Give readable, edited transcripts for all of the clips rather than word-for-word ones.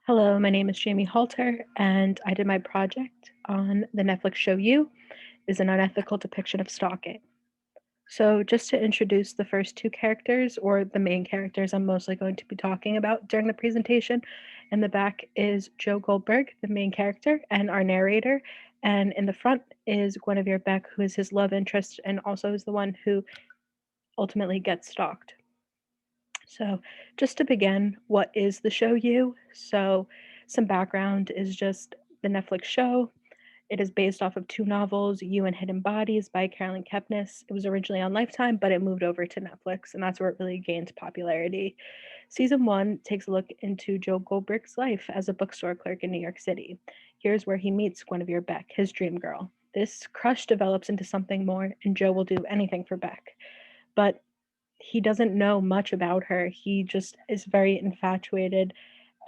Hello, my name is Jamie Halter, and I did my project on the Netflix show You is an unethical depiction of stalking. So, just to introduce the first two characters, or the main characters I'm mostly going to be talking about during the presentation, in the back is Joe Goldberg, the main character, and our narrator. And in the front is Guinevere Beck, who is his love interest and also is the one who ultimately gets stalked. So, just to begin, what is the show You? So, some background is just the Netflix show. It is based off of two novels, You and Hidden Bodies by Carolyn Kepnes. It was originally on Lifetime, but it moved over to Netflix, and that's where it really gained popularity. Season one takes a look into Joe Goldberg's life as a bookstore clerk in New York City. Here's where he meets Guinevere Beck, his dream girl. This crush develops into something more, and Joe will do anything for Beck. But he doesn't know much about her. He just is very infatuated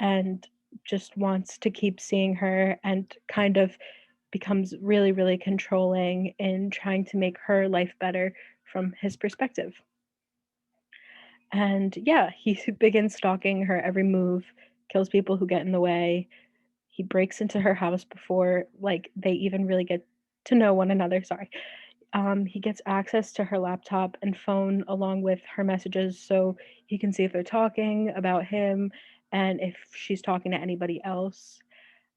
and just wants to keep seeing her and kind of becomes really, really controlling in trying to make her life better from his perspective. And yeah, he begins stalking her every move, kills people who get in the way. He breaks into her house before like they even really get to know one another. Sorry. He gets access to her laptop and phone along with her messages so he can see if they're talking about him and if she's talking to anybody else.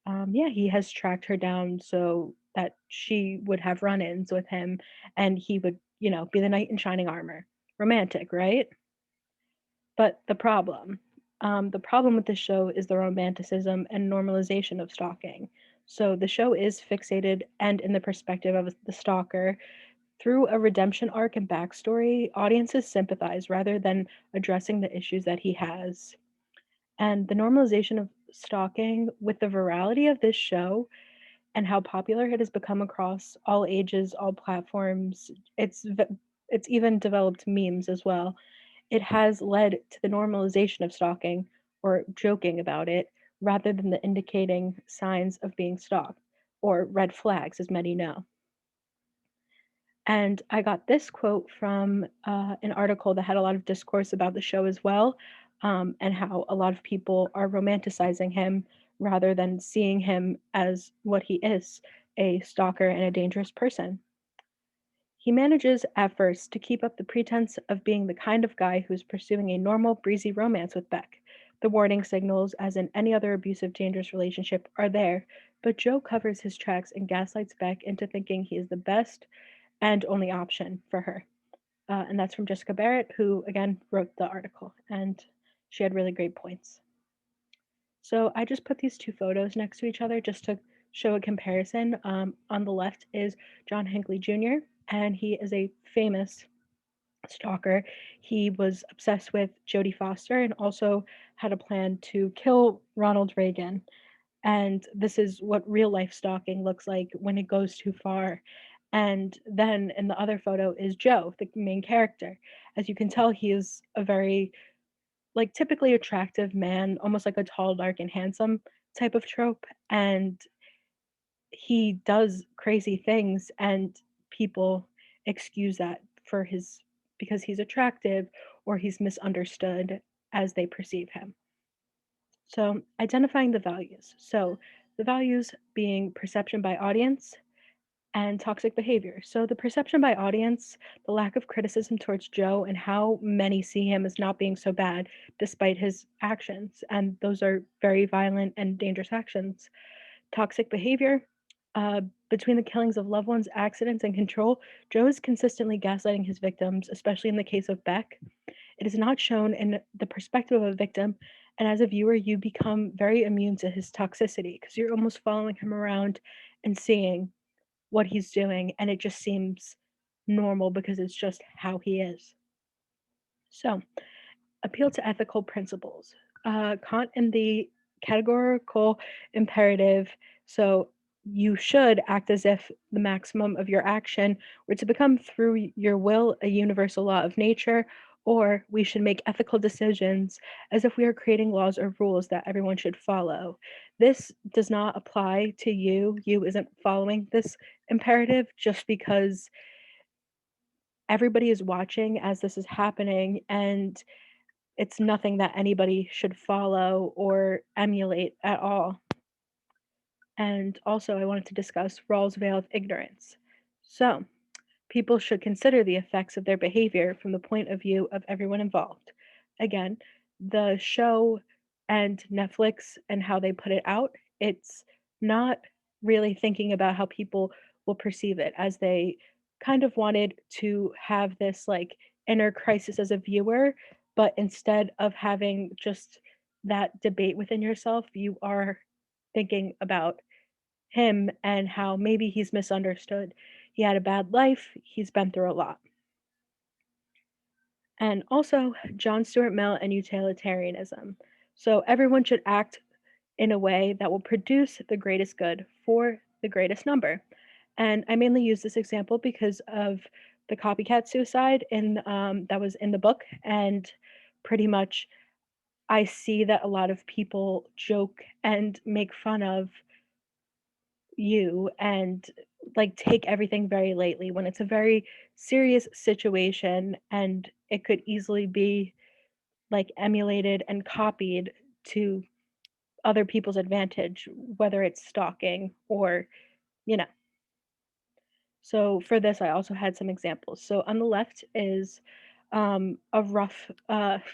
Yeah, he has tracked her down so that she would have run ins with him and he would, be the knight in shining armor. Romantic, right? But the problem with this show is the romanticism and normalization of stalking. So the show is fixated and in the perspective of the stalker. Through a redemption arc and backstory, audiences sympathize rather than addressing the issues that he has. And the normalization of stalking with the virality of this show and how popular it has become across all ages, all platforms, it's even developed memes as well. It has led to the normalization of stalking or joking about it rather than the indicating signs of being stalked or red flags, as many know. And I got this quote from an article that had a lot of discourse about the show as well, and how a lot of people are romanticizing him rather than seeing him as what he is, a stalker and a dangerous person. He manages at first to keep up the pretense of being the kind of guy who's pursuing a normal, breezy romance with Beck. The warning signals, as in any other abusive, dangerous relationship, are there, but Joe covers his tracks and gaslights Beck into thinking he is the best and only option for her. And that's from Jessica Barrett, who again wrote the article, and she had really great points. So I just put these two photos next to each other just to show a comparison. On the left is John Hinckley Jr., and he is a famous stalker. He was obsessed with Jodie Foster and also had a plan to kill Ronald Reagan. And this is what real life stalking looks like when it goes too far. And then in the other photo is Joe, the main character. As you can tell, he is a very like typically attractive man, almost like a tall, dark, and handsome type of trope. And he does crazy things, and people excuse that for his because he's attractive or he's misunderstood as they perceive him. So, identifying the values. So, the values being perception by audience and toxic behavior. So, the perception by audience, the lack of criticism towards Joe, and how many see him as not being so bad despite his actions. And those are very violent and dangerous actions. Toxic behavior. Uh, Between the killings of loved ones, accidents, and control, Joe is consistently gaslighting his victims, especially in the case of Beck. It is not shown in the perspective of a victim, and as a viewer, you become very immune to his toxicity because you're almost following him around and seeing what he's doing, and it just seems normal because it's just how he is. So, appeal to ethical principles. Kant in the categorical imperative. So, you should act as if the maximum of your action were to become through your will a universal law of nature, or we should make ethical decisions as if we are creating laws or rules that everyone should follow. This does not apply to you. You isn't following this imperative just because everybody is watching as this is happening, and It's nothing that anybody should follow or emulate at all. And also, I wanted to discuss Rawls' veil of ignorance. So, people should consider the effects of their behavior from the point of view of everyone involved. Again, the show and Netflix and how they put it out, it's not really thinking about how people will perceive it, as they kind of wanted to have this like inner crisis as a viewer, but instead of having just that debate within yourself, you are thinking about him and how maybe he's misunderstood. He had a bad life, he's been through a lot. And also, John Stuart Mill and utilitarianism. So, everyone should act in a way that will produce the greatest good for the greatest number. And I mainly use this example because of the copycat suicide that was in the book. And pretty much, I see that a lot of people joke and make fun of you and like take everything very lightly when it's a very serious situation and it could easily be like emulated and copied to other people's advantage, whether it's stalking or, you know. So for this, I also had some examples. So on the left is a rough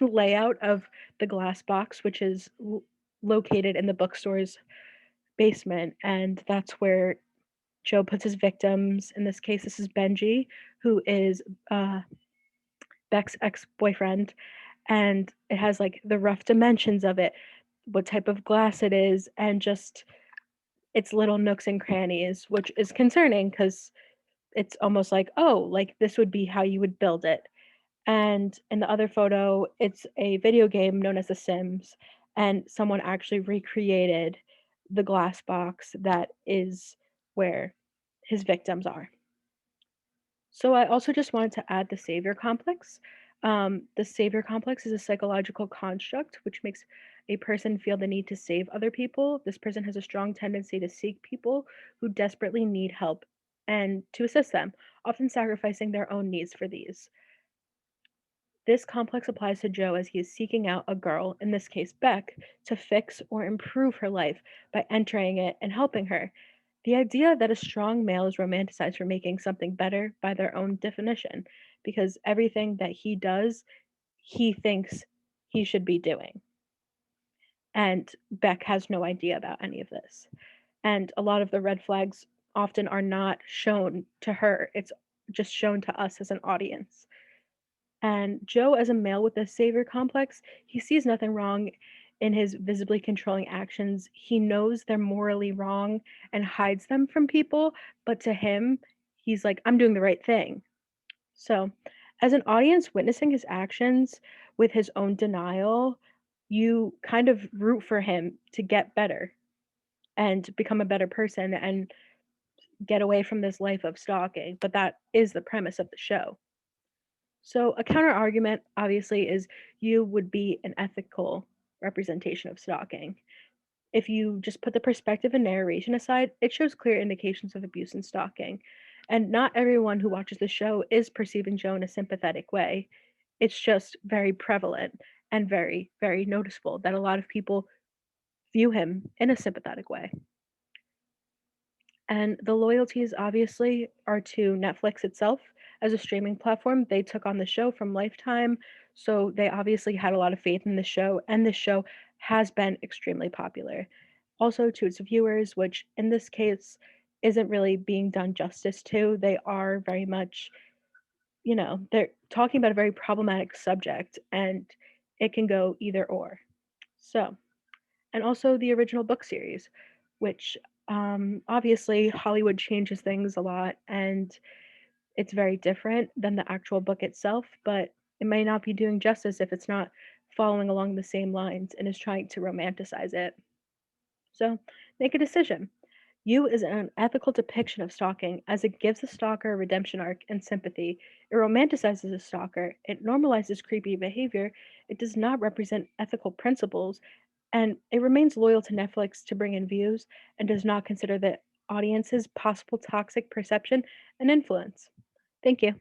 layout of the glass box, which is located in the bookstore's basement. And that's where Joe puts his victims. In this case, this is Benji, who is uh, Beck's ex boyfriend. And it has like the rough dimensions of it, what type of glass it is, and just its little nooks and crannies, which is concerning because it's almost like, oh, like this would be how you would build it. And in the other photo, it's a video game known as The Sims, and someone actually recreated the glass box that is where his victims are. So I also just wanted to add the savior complex. The savior complex is a psychological construct which makes a person feel the need to save other people. This person has a strong tendency to seek people who desperately need help and to assist them, often sacrificing their own needs for these. This complex applies to Joe as he is seeking out a girl, in this case Beck, to fix or improve her life by entering it and helping her. The idea that a strong male is romanticized for making something better by their own definition, because everything that he does, he thinks he should be doing. And Beck has no idea about any of this. And a lot of the red flags often are not shown to her, it's just shown to us as an audience. And Joe, as a male with a savior complex, he sees nothing wrong in his visibly controlling actions. He knows they're morally wrong and hides them from people, but to him, he's like, I'm doing the right thing. So, as an audience witnessing his actions with his own denial, you kind of root for him to get better and become a better person and get away from this life of stalking. But that is the premise of the show. So a counter argument obviously is you would be an ethical representation of stalking. If you just put the perspective and narration aside, it shows clear indications of abuse and stalking. And not everyone who watches the show is perceiving Joe in a sympathetic way. It's just very prevalent and very, very noticeable that a lot of people view him in a sympathetic way. And the loyalties obviously are to Netflix itself as a streaming platform. They took on the show from Lifetime, so they obviously had a lot of faith in the show, and the show has been extremely popular. Also to its viewers, which in this case isn't really being done justice to. They are very much, they're talking about a very problematic subject, and it can go either or. So, and also the original book series, which obviously Hollywood changes things a lot and it's very different than the actual book itself, but it may not be doing justice if it's not following along the same lines and is trying to romanticize it. So make a decision. You is an ethical depiction of stalking as it gives the stalker a redemption arc and sympathy. It romanticizes the stalker. It normalizes creepy behavior. It does not represent ethical principles. And it remains loyal to Netflix to bring in views and does not consider the audience's possible toxic perception and influence. Thank you.